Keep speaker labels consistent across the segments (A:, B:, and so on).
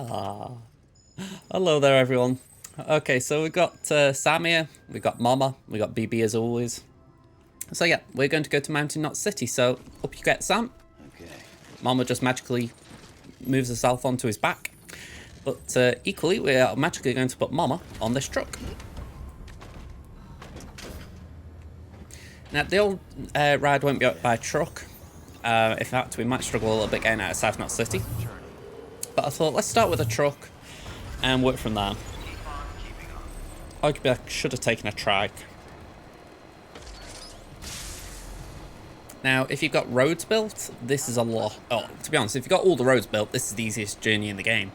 A: Ah, hello there, everyone. Okay, so we've got Sam here, we've got Mama, we've got BB as always. So yeah, we're going to go to Mountain Knot City, so up you get, Sam.
B: Okay.
A: Mama just magically moves herself onto his back. But equally, we are magically going to put Mama on this truck. Now, the old ride won't be up by truck. In fact, we might struggle a little bit getting out of South Knot City. But I thought, let's start with a truck and work from there. Arguably, I should have taken a trike. Now, if you've got roads built, this is a lot. Oh, to be honest, if you've got all the roads built, this is the easiest journey in the game.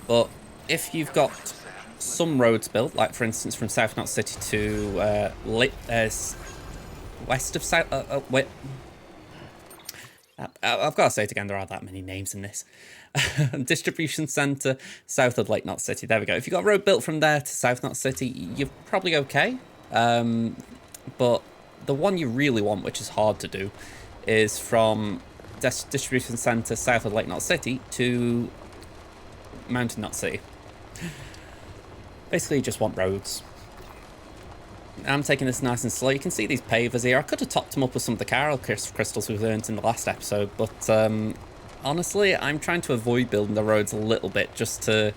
A: But if you've got some roads built, like for instance from South Knot City to west of South... wait. I've got to say it again, there are that many names in this. Distribution centre south of Lake Knot City. There we go. If you've got a road built from there to South Knot City, you're probably okay. But the one you really want, which is hard to do, is from distribution centre south of Lake Knot City to Mountain Knot City. Basically, you just want roads. I'm taking this nice and slow. You can see these pavers here. I could have topped them up with some of the Carol crystals we've earned in the last episode, but honestly, I'm trying to avoid building the roads a little bit just to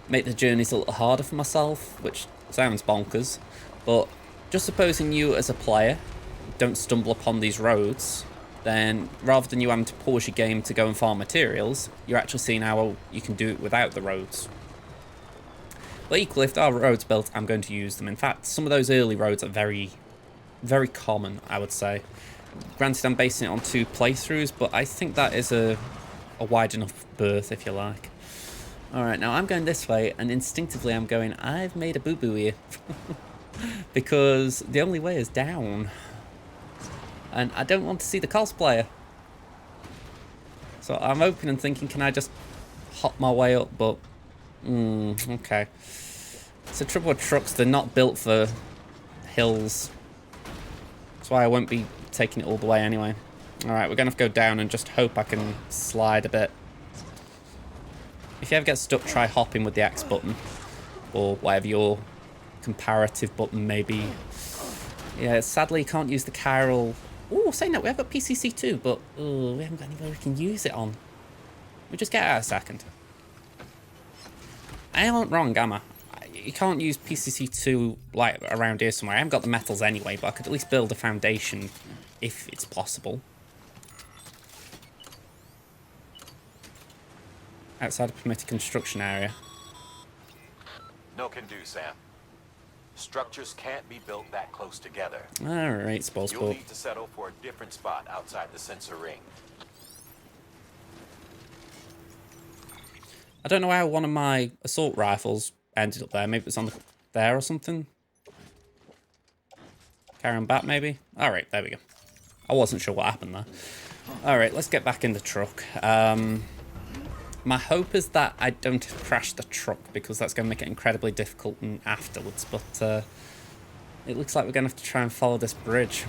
A: make the journeys a little harder for myself, which sounds bonkers. But just supposing you as a player don't stumble upon these roads, then rather than you having to pause your game to go and farm materials, you're actually seeing how you can do it without the roads. But equally, if there are roads built, I'm going to use them. In fact, some of those early roads are very, very common, I would say. Granted, I'm basing it on 2 playthroughs, but I think that is a wide enough berth, if you like. Alright, now I'm going this way, and instinctively I'm going, I've made a boo-boo here. Because the only way is down. And I don't want to see the cosplayer. So I'm hoping and thinking, can I just hop my way up, but... okay. It's the trouble with trucks, they're not built for hills. That's why I won't be taking it all the way anyway. Alright, we're going to have to go down and just hope I can slide a bit. If you ever get stuck, try hopping with the X button. Or whatever your comparative button may be. Yeah, sadly you can't use the Carol... Oh, saying that, we have got PCC too, but we haven't got anywhere we can use it on. We just get out a second. I ain't wrong, am I? You can't use PCC2 like around here somewhere. I haven't got the metals anyway, but I could at least build a foundation if it's possible. Outside of permitted construction area.
C: No can do, Sam. Structures can't be built that close together.
A: Alright, sport.
C: You'll need to settle for a different spot outside the sensor ring.
A: I don't know how one of my assault rifles ended up there. Maybe it was on there or something. Carry on back, maybe? Alright, there we go. I wasn't sure what happened there. Alright, let's get back in the truck. My hope is that I don't crash the truck, because that's going to make it incredibly difficult afterwards. But it looks like we're going to have to try and follow this bridge.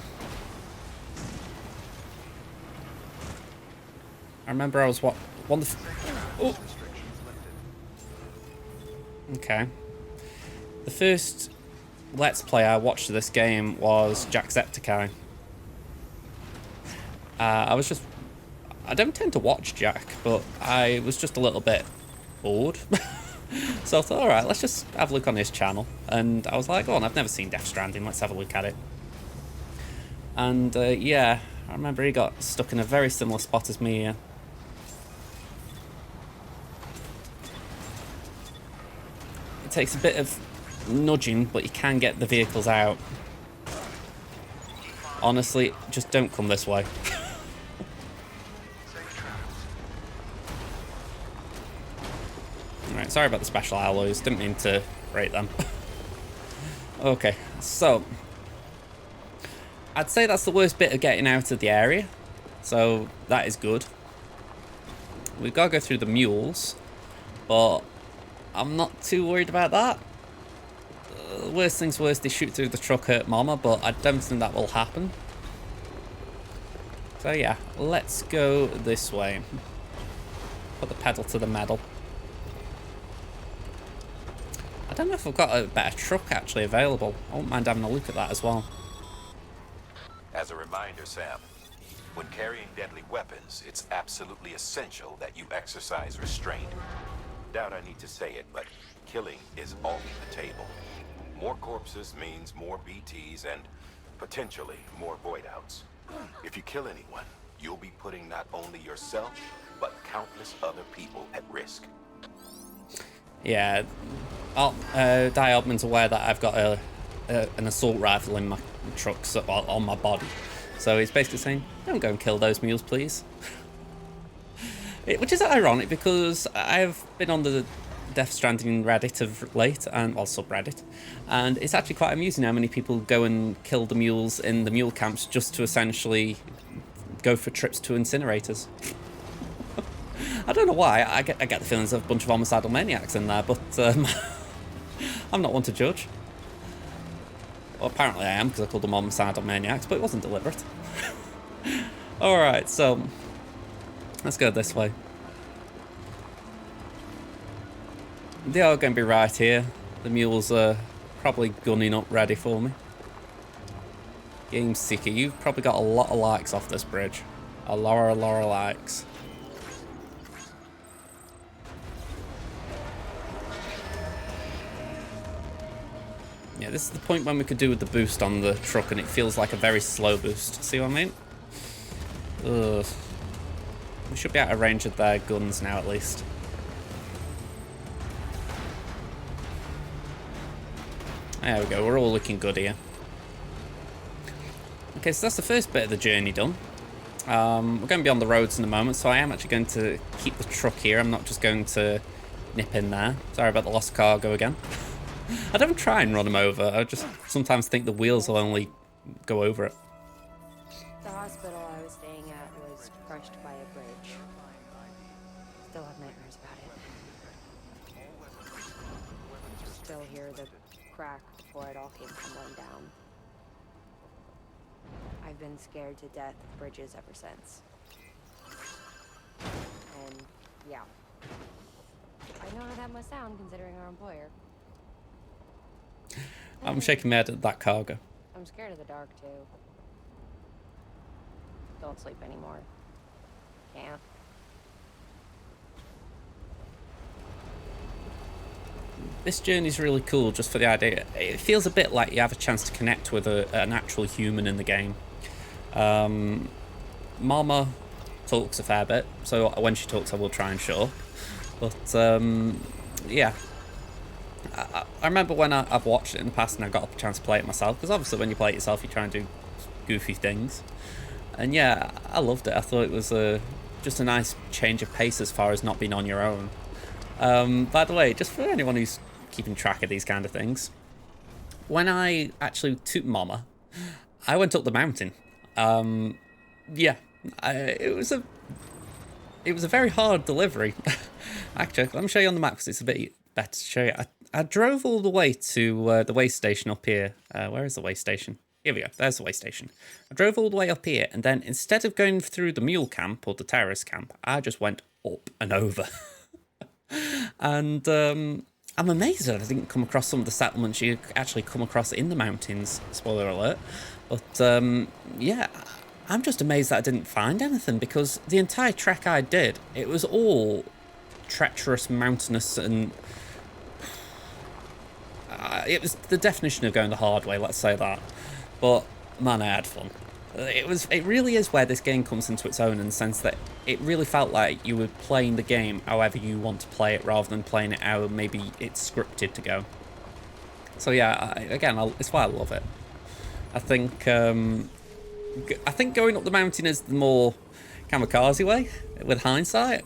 A: I remember I was oh. Okay. The first Let's Play I watched of this game was Jacksepticeye. I don't tend to watch Jack, but I was just a little bit bored. So I thought, alright, let's just have a look on his channel. And I was like, oh, I've never seen Death Stranding, let's have a look at it. And yeah, I remember he got stuck in a very similar spot as me here. It takes a bit of nudging, but you can get the vehicles out. Honestly, just don't come this way. Alright, sorry about the special alloys, didn't mean to break them. Okay, so I'd say that's the worst bit of getting out of the area, so that is good. We've got to go through the mules, but I'm not too worried about that. Worst things worst, they shoot through the truck, hurt Mama, but I don't think that will happen. So yeah, let's go this way. Put the pedal to the metal. don't know if I've got a better truck actually available. I wouldn't mind having a look at that as well.
C: As a reminder, Sam, when carrying deadly weapons, it's absolutely essential that you exercise restraint. Doubt I need to say it, but killing is off the table. More corpses means more BTs and potentially more void outs. If you kill anyone, you'll be putting not only yourself, but countless other people at risk.
A: Yeah, Diobman's aware that I've got an assault rifle in my truck, so, on my body. So he's basically saying, don't go and kill those mules, please. Which is ironic because I've been on the Death Stranding Reddit of late, and well, subreddit, and it's actually quite amusing how many people go and kill the mules in the mule camps just to essentially go for trips to incinerators. I don't know why. I get the feelings of a bunch of homicidal maniacs in there, but I'm not one to judge. Well, apparently I am, because I called them homicidal maniacs, but it wasn't deliberate. Alright, so let's go this way. They are going to be right here. The mules are probably gunning up ready for me. Game Seeker, you've probably got a lot of likes off this bridge. A lot of likes. Yeah, this is the point when we could do with the boost on the truck, and it feels like a very slow boost. See what I mean? Ugh. We should be out of range of their guns now, at least. There we go, we're all looking good here. Okay, so that's the first bit of the journey done. We're going to be on the roads in a moment, so I am actually going to keep the truck here. I'm not just going to nip in there. Sorry about the lost cargo again. I don't try and run them over. I just sometimes think the wheels will only go over it.
B: The hospital I was staying at was crushed by a bridge. Still have nightmares about it. Still hear the crack before it all came tumbling down. I've been scared to death of bridges ever since. And yeah, I know how that must sound considering our employer.
A: I'm shaking my head at that cargo.
B: I'm scared of the dark too. Don't sleep anymore. Can't.
A: This journey's really cool just for the idea. It feels a bit like you have a chance to connect with an actual human in the game. Mama talks a fair bit, so when she talks I will try and show up. But yeah. I remember when I've watched it in the past and I got a chance to play it myself, because obviously when you play it yourself you try and do goofy things. And yeah, I loved it. I thought it was just a nice change of pace as far as not being on your own. By the way, just for anyone who's keeping track of these kind of things, when I actually took Mama, I went up the mountain. Yeah, it was a very hard delivery. Actually, let me show you on the map because it's a bit better to show you. I drove all the way to the way station up here. Where is the way station? Here we go. There's the way station. I drove all the way up here, and then instead of going through the mule camp or the terrorist camp, I just went up and over. And I'm amazed that I didn't come across some of the settlements you actually come across in the mountains. Spoiler alert. But yeah, I'm just amazed that I didn't find anything, because the entire trek I did, it was all treacherous, mountainous, and it was the definition of going the hard way, let's say that. But man, I had fun. It really is where this game comes into its own, in the sense that it really felt like you were playing the game however you want to play it, rather than playing it how maybe it's scripted to go. So yeah, it's why I love it. I think going up the mountain is the more kamikaze way, with hindsight.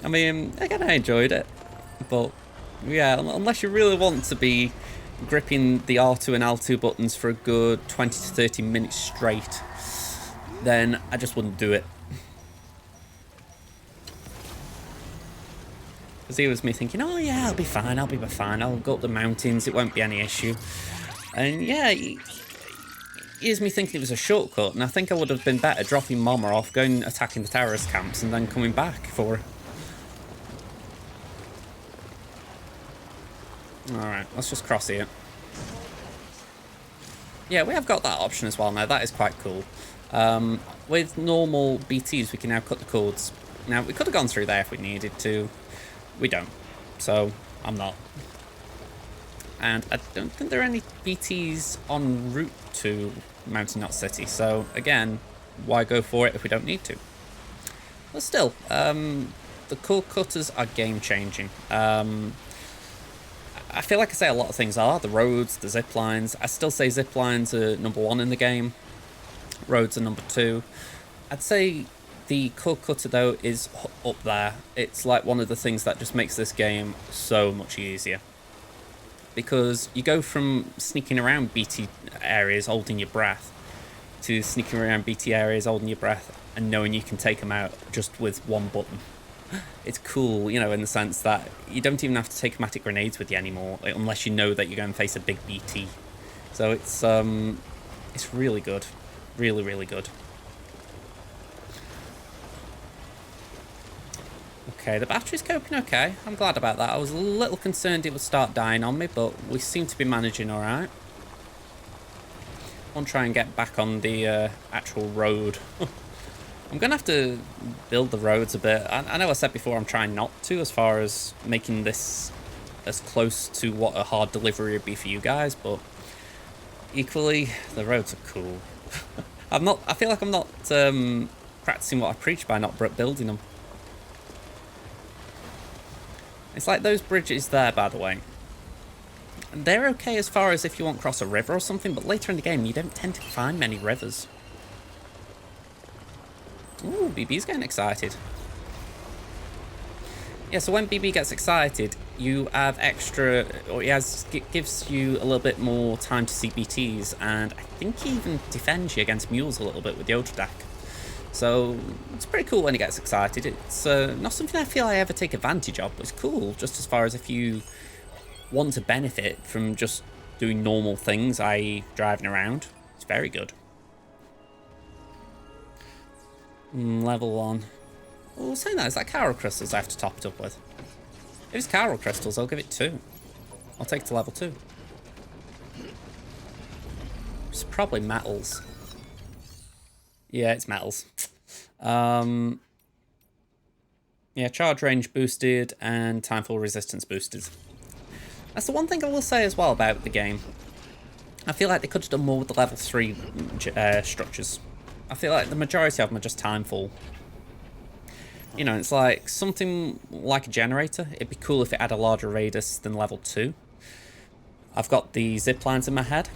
A: I mean, again, I enjoyed it, but yeah, unless you really want to be gripping the R2 and L2 buttons for a good 20 to 30 minutes straight, then I just wouldn't do it. Because here was me thinking, oh yeah, I'll be fine, I'll go up the mountains, it won't be any issue. And yeah, here's me thinking it was a shortcut, and I think I would have been better dropping Mama off, going attacking the terrorist camps, and then coming back for her. Alright, let's just cross here. Yeah, we have got that option as well now. That is quite cool. With normal BTs, we can now cut the cords. Now, we could have gone through there if we needed to. We don't. So, I'm not. And I don't think there are any BTs en route to Mountain Knot City. So, again, why go for it if we don't need to? But still, the cord cutters are game-changing. I feel like I say a lot of things are. The roads, the zip lines. I still say zip lines are number 1 in the game. Roads are number 2. I'd say the cord cutter, though, is up there. It's like one of the things that just makes this game so much easier. Because you go from sneaking around BT areas holding your breath to sneaking around BT areas holding your breath and knowing you can take them out just with one button. It's cool, you know, in the sense that you don't even have to take automatic grenades with you anymore, unless you know that you're going to face a big BT. So it's really good. Really, really good. Okay, the battery's coping okay. I'm glad about that. I was a little concerned it would start dying on me, but we seem to be managing alright. I'll try and get back on the actual road. I'm going to have to build the roads a bit. I know I said before I'm trying not to, as far as making this as close to what a hard delivery would be for you guys, but equally, the roads are cool. I feel like I'm not practicing what I preach by not building them. It's like those bridges there, by the way. They're okay as far as if you want to cross a river or something, but later in the game, you don't tend to find many rivers. Ooh, BB's getting excited. Yeah, so when BB gets excited, you have extra, or gives you a little bit more time to see BTs, and I think he even defends you against mules a little bit with the Ultra Deck. So it's pretty cool when he gets excited. It's not something I feel I ever take advantage of, but it's cool just as far as if you want to benefit from just doing normal things, i.e. driving around. It's very good. Level 1. Well, saying that, is that Coral Crystals I have to top it up with? If it's Coral Crystals, I'll give it 2. I'll take it to level 2. It's probably metals. Yeah, it's metals. Yeah, charge range boosted and timefall resistance boosted. That's the one thing I will say as well about the game. I feel like they could have done more with the level 3 structures. I feel like the majority of them are just timefall. You know, it's like something like a generator. It'd be cool if it had a larger radius than level 2. I've got the zip lines in my head.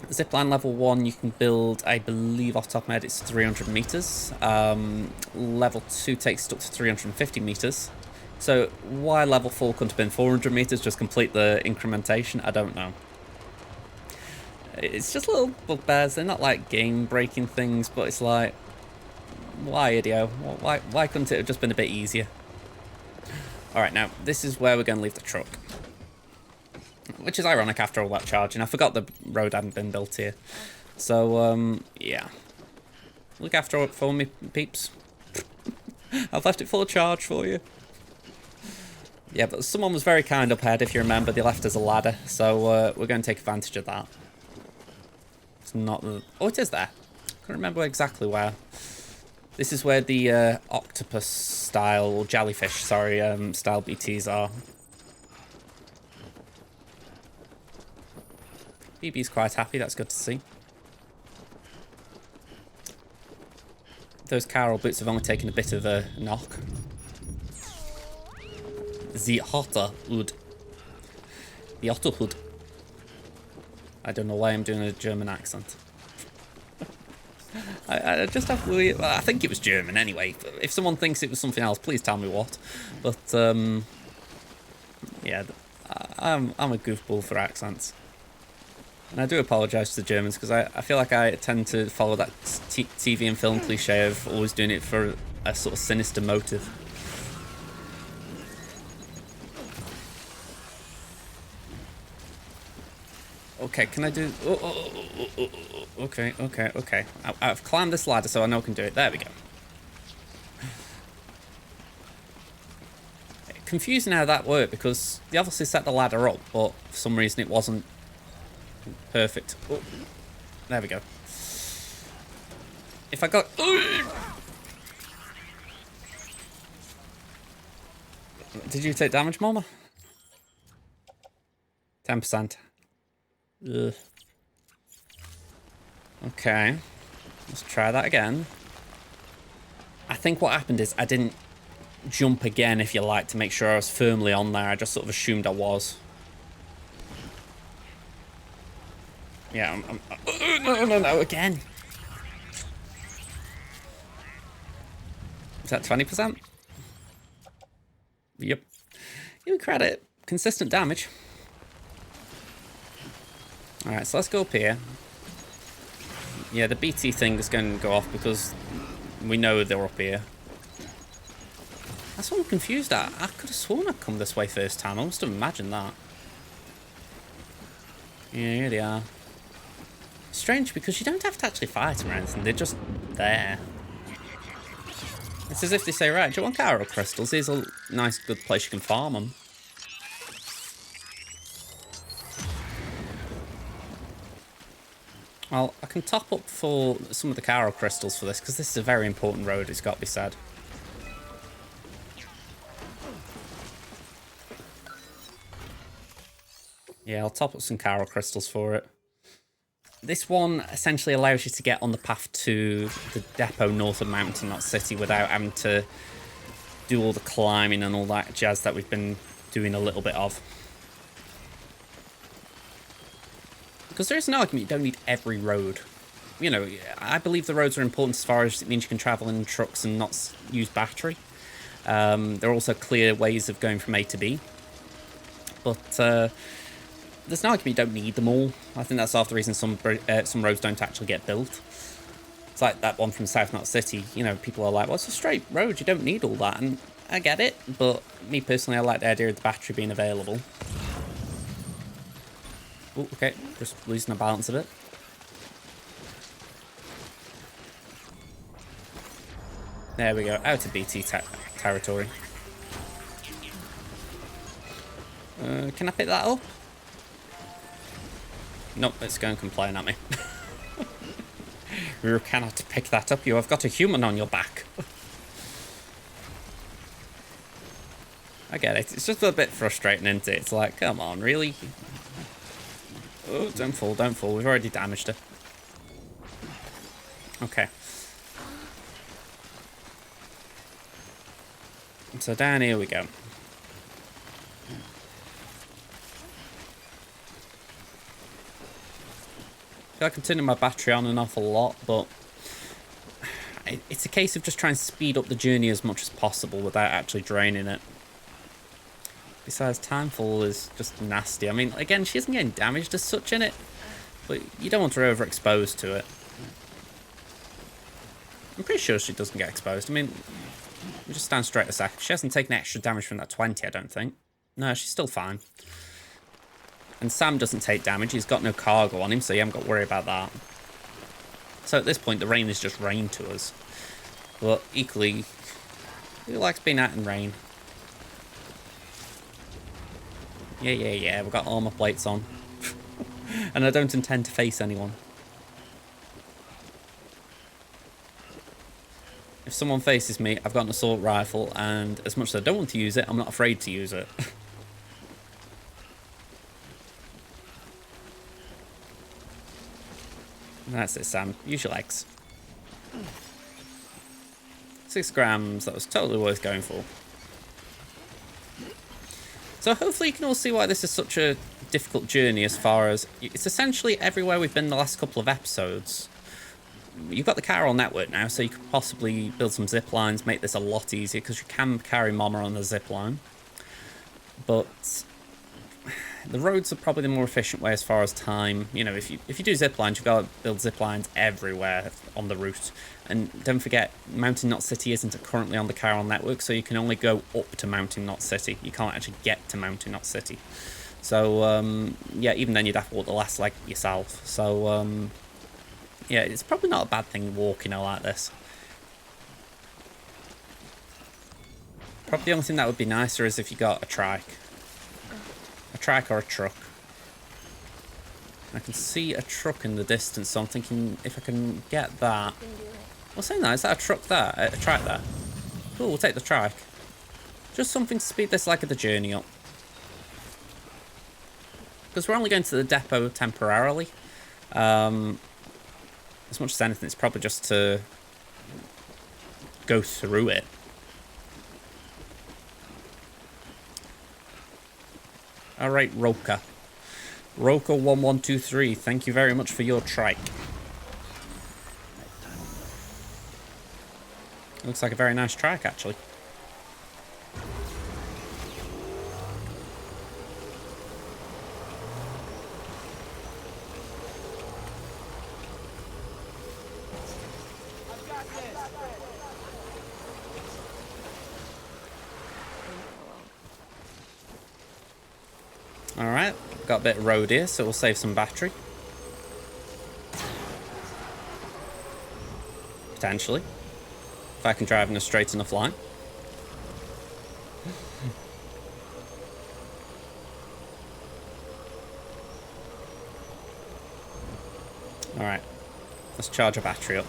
A: Zipline level 1 you can build, I believe off the top of my head it's 300 meters. Level 2 takes it up to 350 meters. So why level 4 couldn't have been 400 meters, just complete the incrementation, I don't know. It's just little bugbears. They're not like game breaking things, but it's like, why, idio? Why couldn't it have just been a bit easier? Alright, now this is where we're going to leave the truck. Which is ironic after all that charging. I forgot the road hadn't been built here. So, yeah. Look after it for me, peeps. I've left it full of charge for you. Yeah, but someone was very kind up ahead, if you remember. They left us a ladder, so we're going to take advantage of that. It's not the... Oh, it is there. I can't remember exactly where. This is where the octopus style, or jellyfish, sorry, style BTs are. BB's quite happy, that's good to see. Those Carol boots have only taken a bit of a knock. The Otterhood. The Otterhood. I don't know why I'm doing a German accent. I just have weird... Well, I think it was German anyway. If someone thinks it was something else, please tell me what. But, yeah, I'm a goofball for accents. And I do apologise to the Germans, because I feel like I tend to follow that TV and film cliche of always doing it for a sort of sinister motive. Okay, can I do... Okay. I've climbed this ladder, so I know I can do it. There we go. confusing how that worked, because they obviously set the ladder up, but for some reason it wasn't perfect. Oh, there we go. If I got... Did you take damage, Mama? 10%. Ugh. Okay. Let's try that again. I think what happened is I didn't jump again, if you like, to make sure I was firmly on there. I just sort of assumed I was. Yeah, no, again. Is that 20%? Yep. Give me credit. Consistent damage. Alright, so let's go up here. Yeah, the BT thing is going to go off because we know they're up here. That's what I'm confused at. I could have sworn I'd come this way first time. I must have imagined that. Yeah, here they are. Strange, because you don't have to actually fight them or anything. They're just there. It's as if they say, right, do you want coral crystals? Here's a nice, good place you can farm them. Well, I can top up for some of the coral crystals for this, because this is a very important road, it's got to be said. Yeah, I'll top up some coral crystals for it. This one essentially allows you to get on the path to the depot north of Mountain Knot City without having to do all the climbing and all that jazz that we've been doing a little bit of. Because there is an argument you don't need every road. You know, I believe the roads are important as far as it means you can travel in trucks and not use battery. There are also clear ways of going from A to B. But there's an argument you don't need them all. I think that's half the reason some roads don't actually get built. It's like that one from South Knot City. You know, people are like, well, it's a straight road, you don't need all that. And I get it, but me personally, I like the idea of the battery being available. Oh, okay, just losing the balance a bit. There we go, out of BT territory. Can I pick that up? Nope, it's going to complain at me. You cannot pick that up, you have got a human on your back. I get it, it's just a bit frustrating, isn't it? It's like, come on, really? Oh, don't fall, we've already damaged her. Okay. So down here we go. I can turn my battery on and off a lot, but it's a case of just trying to speed up the journey as much as possible without actually draining it. Besides, Timefall is just nasty. I mean, again, she isn't getting damaged as such in it, but you don't want her overexposed to it. I'm pretty sure she doesn't get exposed. I mean, we just stand straight a sec. She hasn't taken extra damage from that 20, I don't think. No, she's still fine. And Sam doesn't take damage. He's got no cargo on him, so you haven't got to worry about that. So at this point, the rain is just rain to us. But equally, who likes being out in rain? Yeah, we've got armor plates on. And I don't intend to face anyone. If someone faces me, I've got an assault rifle, and as much as I don't want to use it, I'm not afraid to use it. That's it, Sam. Use your legs. 6 grams. That was totally worth going for. So hopefully you can all see why this is such a difficult journey, as far as it's essentially everywhere we've been the last couple of episodes. You've got the Carol network now, so you could possibly build some zip lines, make this a lot easier, because you can carry Mama on the zip line. But the roads are probably the more efficient way as far as time. You know, if you do zip lines, you've got to build zip lines everywhere on the route. And don't forget, Mountain Knot City isn't currently on the Carol network, so you can only go up to Mountain Knot City. You can't actually get to Mountain Knot City. So, yeah, even then you'd have to walk the last leg yourself. So, yeah, it's probably not a bad thing walking like this. Probably the only thing that would be nicer is if you got a trike. A trike or a truck. I can see a truck in the distance, so I'm thinking if I can get that. Well, saying that, is that a truck there? A trike there? Cool, we'll take the trike. Just something to speed this leg of the journey up. Because we're only going to the depot temporarily. As much as anything, it's probably just to go through it. Alright, Roka. Roka1123, thank you very much for your trike. Looks like a very nice trike, actually. Alright, got a bit of road here, so we'll save some battery. Potentially. If I can drive in a straight enough line. Alright, let's charge a battery up.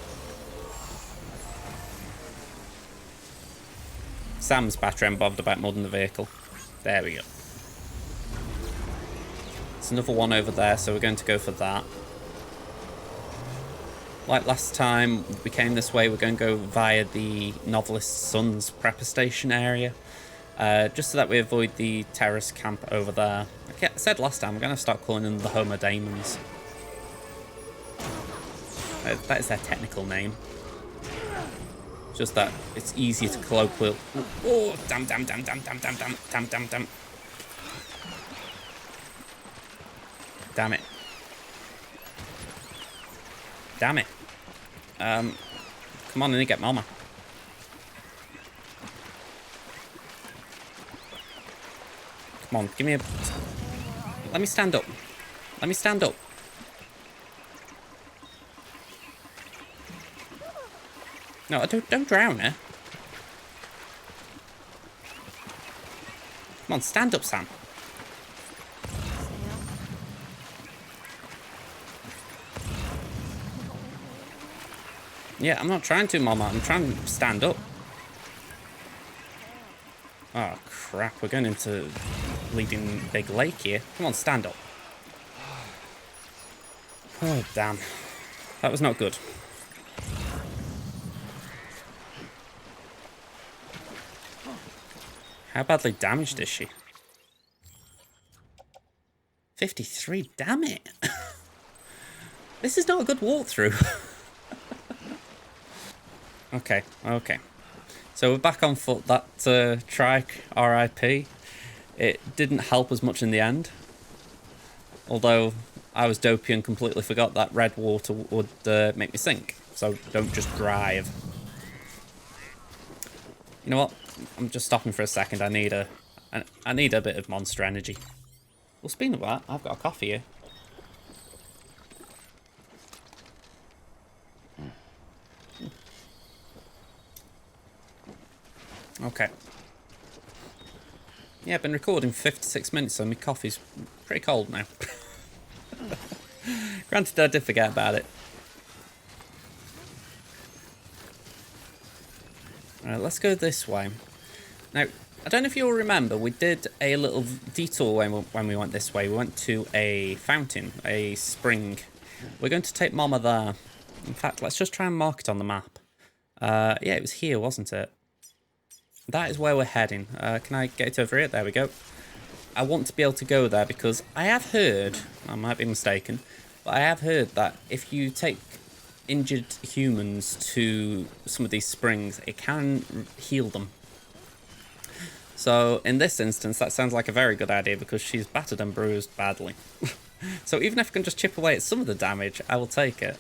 A: Sam's battery I'm bothered about more than the vehicle. There we go. There's another one over there, so we're going to go for that. Like last time we came this way, we're going to go via the Novelist's Son's prepper station area. Just so that we avoid the terrorist camp over there. Like I said last time, I'm going to start calling them the Homo Daemons. That is their technical name. Just that it's easier to colloquial. Oh, damn. Damn it. Damn it. Come on in and get Mama. Come on, give me a... Let me stand up. Let me stand up. No, don't drown her. Come on, stand up, Sam. Yeah, I'm not trying to, Mama. I'm trying to stand up. Oh, crap. We're going into Bleeding Big Lake here. Come on, stand up. Oh, damn. That was not good. How badly damaged is she? 53, damn it. This is not a good walkthrough. Okay. So we're back on foot. That trike, RIP, it didn't help as much in the end. Although I was dopey and completely forgot that red water would make me sink. So don't just drive. You know what? I'm just stopping for a second. I need a bit of Monster Energy. Well, speaking of that, I've got a coffee here. Okay. Yeah, I've been recording for 56 minutes, so my coffee's pretty cold now. Granted, I did forget about it. Alright, let's go this way. Now, I don't know if you'll remember, we did a little detour when we went this way. We went to a fountain, a spring. We're going to take Mama there. In fact, let's just try and mark it on the map. Yeah, it was here, wasn't it? That is where we're heading. Can I get it over here? There we go. I want to be able to go there because I have heard, I might be mistaken, but I have heard that if you take injured humans to some of these springs, it can heal them. So in this instance, that sounds like a very good idea because she's battered and bruised badly. So even if I can just chip away at some of the damage, I will take it.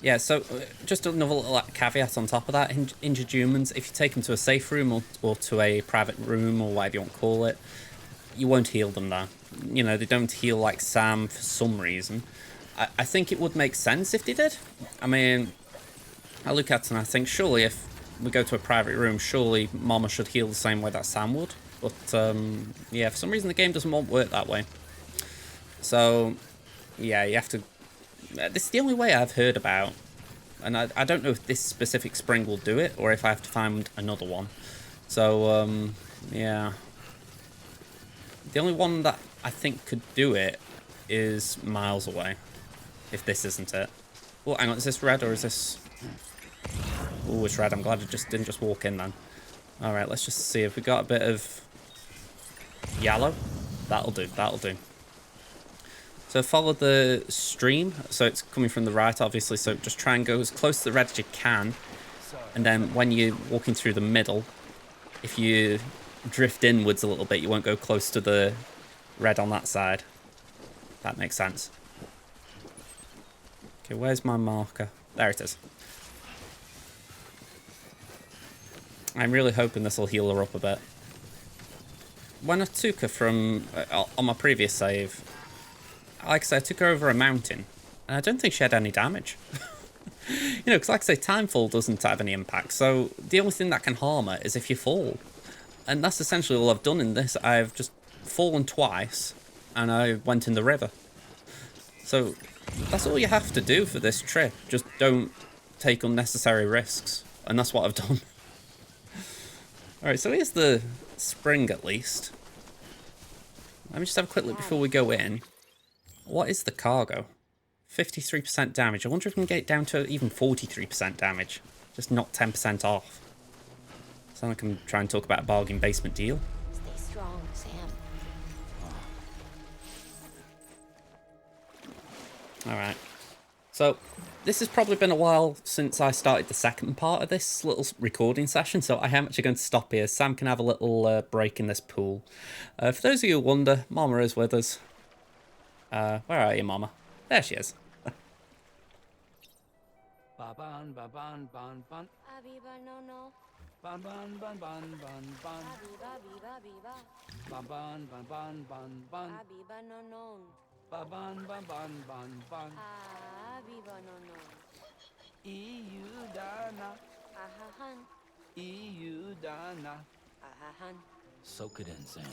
A: Yeah, so just another little caveat on top of that, injured humans, if you take them to a safe room or to a private room or whatever you want to call it, you won't heal them there. You know, they don't heal like Sam for some reason. I think it would make sense if they did. I mean, I look at it and I think surely if we go to a private room, surely Mama should heal the same way that Sam would. But yeah, for some reason the game doesn't want work that way. So yeah, you have to. This is the only way I've heard about, and I don't know if this specific spring will do it or if I have to find another one. So yeah, the only one that I think could do it is miles away. If this isn't it. Oh, hang on, is this red or is this? Oh, it's red. I'm glad I didn't just walk in then. All right, let's just see if we got a bit of yellow. That'll do. That'll do. So follow the stream. So it's coming from the right, obviously. So just try and go as close to the red as you can. And then when you're walking through the middle, if you drift inwards a little bit, you won't go close to the red on that side. That makes sense. Okay, where's my marker? There it is. I'm really hoping this will heal her up a bit. When I took her from, on my previous save, like I said, I took her over a mountain, and I don't think she had any damage. You know, because like I say, timefall doesn't have any impact, so the only thing that can harm her is if you fall. And that's essentially all I've done in this. I've just fallen twice, and I went in the river. So that's all you have to do for this trip. Just don't take unnecessary risks. And that's what I've done. Alright, so here's the spring at least. Let me just have a quick look before we go in. What is the cargo? 53% damage. I wonder if we can get it down to even 43% damage. Just not 10% off. So I can try and talk about a bargain basement deal.
B: Stay strong, Sam.
A: Alright, so this has probably been a while since I started the second part of this little recording session, so I am actually going to stop here. Sam can have a little break in this pool. For those of you who wonder, Mama is with us. Where are you, Mama? There she is.
D: Ba-ban, ba-ban, ban, ban.
B: Abiba no no.
D: Ban, ban, ban, ban, ban, ban.
B: Abiba biba biba.
D: Ba-ban, ban, ban, ban, ban.
B: Abiba no no.
D: Ba-ban, ban, ban, ban, ban.
B: Abiba no no.
D: EU Dana,
B: Ahahan.
D: EU Dana.
B: Ahahan.
D: Soak it in, Sam.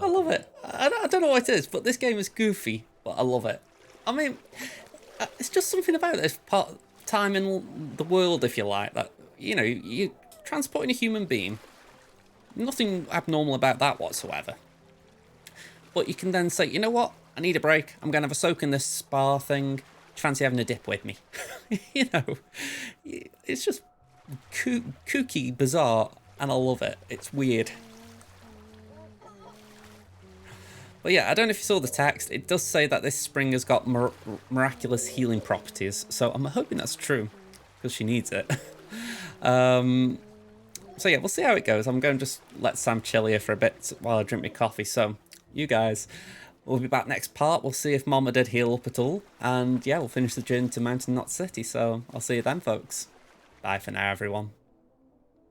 A: I love it. I don't know what it is, but this game is goofy, but I love it. I mean, it's just something about this time in the world, if you like, that, you know, you're transporting a human being. Nothing abnormal about that whatsoever. But you can then say, you know what? I need a break. I'm going to have a soak in this spa thing. Do you fancy having a dip with me? You know, it's just kooky, bizarre, and I love it. It's weird. But yeah, I don't know if you saw the text. It does say that this spring has got miraculous healing properties. So I'm hoping that's true, because she needs it. So yeah, we'll see how it goes. I'm going to just let Sam chill here for a bit while I drink my coffee. So you guys, we'll be back next part. We'll see if Mama did heal up at all. And yeah, we'll finish the journey to Mountain Knot City. So I'll see you then, folks. Bye for now, everyone.